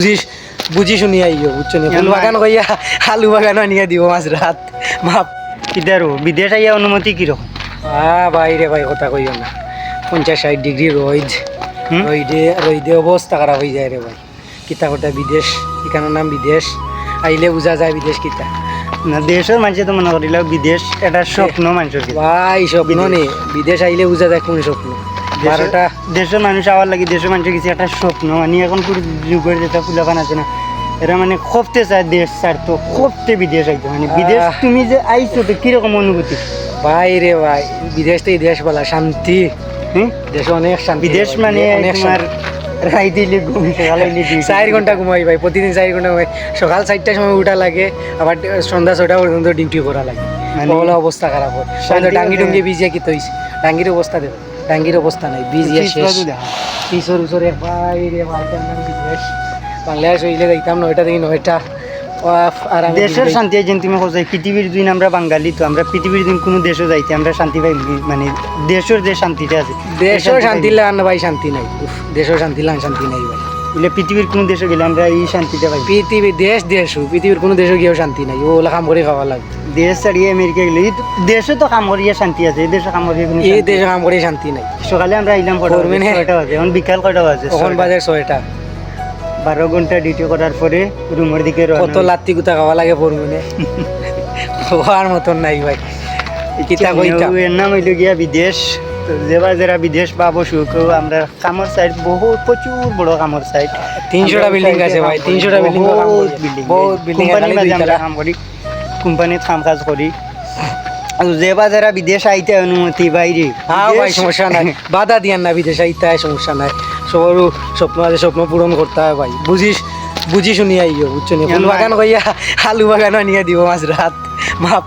বুঝিস বুঝি শুনি আইও বুঝছো নি ফুল বাগান কইয়া আলু বাগান আনিয়া দিব মাঝ রাত মাপ কিদারো বিদেশ আইয়া অনুমতি কিরকম? বাইরে ভাই কথা কইও না 50-60 ডিগ্রি রোদ রইদে অবস্থা খারাপ হয়ে যায় রে ভাই কিতা কথা বিদেশ এখানের নাম বিদেশ আইলে বুঝা যায় বিদেশ কিতা না দেশের মানুষে তো মনে করিল বিদেশ এটা স্বপ্ন মানুষের ভাই স্বপ্ন নেই বিদেশ আইলে বুঝা যায় কোন স্বপ্ন 12টা দেশের মানুষ আওয়ার লাগে দেশের মানুষের কিছু একটা স্বপ্ন মানে এখন পুরো যুগের যেটা ফুলাফান আছে না এরা মানে খপতে চায় দেশ ছাড় তো খপতে বিদেশ আইতো মানে বিদেশ তুমি যে আইছো তো কিরকম অনুভূতি? ভাই রে ভাই বিদেশ তো দেশ বলা শান্তি দেশে অনেক শান্তি বিদেশ মানে অনেক তোমার রাই দিলে ঘুম সকালে 4 ঘন্টা ঘুমাই ভাই প্রতিদিন 4 ঘন্টা ঘুমাই সকাল 4টার সময় উঠা লাগে আবার সন্ধ্যা 6টা পর্যন্ত ডিউটি করা লাগে বলা অবস্থা খারাপ হয় ডাঙ্গি ডুঙ্গি ভিজিয়া কি তৈছে ডাঙ্গির অবস্থা দেব ডাঙ্গির অবস্থা নাই ভিজিয়া শেষ কিশোর উশোর ভাই রে ভাই বিদেশ বাংলাদেশ হইলে যাইতাম 9টা থেকে 9টা আর দেশের শান্তি যেন তুমি কোথায় পৃথিবীর দিন আমরা বাঙালি তো আমরা পৃথিবীর দিন কোনো দেশও যাইতে আমরা শান্তি পাই মানে দেশের যে শান্তিটা আছে দেশেও শান্তি লাগান ভাই শান্তি নাই দেশেও শান্তি লাগান শান্তি নাই ভাই এলে পৃথিবীর কোনো দেশে গেলে আমরা এই শান্তিটা পাই পৃথিবী দেশও পৃথিবীর কোনো দেশে গিয়েও শান্তি নাই ওগুলো কাম করে খাওয়া লাগবে দেশ ছাড়িয়ে আমেরিকা গেলে দেশে তো কাম করিয়া শান্তি আছে এই দেশে কাম করিয়া কোনো এই দেশে কাম করে শান্তি নাই সকালে আমরা আইলাম কয়টা বাজে এখন বিকাল কয়টা বাজে তখন বাজে 6টা 12 ঘন্টা ডিউটি করার পরে রুমের দিকে কত লাত্তি গুতা খাওয়া লাগে ফরমুনে খাওয়ার মতন নাই ভাই কিতা কইতা এর নাম হইল গিয়া বিদেশ তো যারা বিদেশ পাবো সুখ আমরা কামর সাইড বহুত প্রচুর বড় কামর সাইড 300টা বিল্ডিং আছে ভাই 300টা বিল্ডিং বহুত বিল্ডিং আমরা কাম করি কোম্পানিতে কাম কাজ করি আর যারা বিদেশ আইতে অনুমতি বাইরে ভাই সমস্যা নাই বাধা দিয়ান না বিদেশ আইতে সমস্যা নাই সবারও স্বপ্ন আছে স্বপ্ন পূরণ করতে হয় ভাই বুঝি শুনি আইও বুঝছো নি ফুল বাগান কইয়া আলু বাগান আনিয়া দিব মাঝ রাত মাপ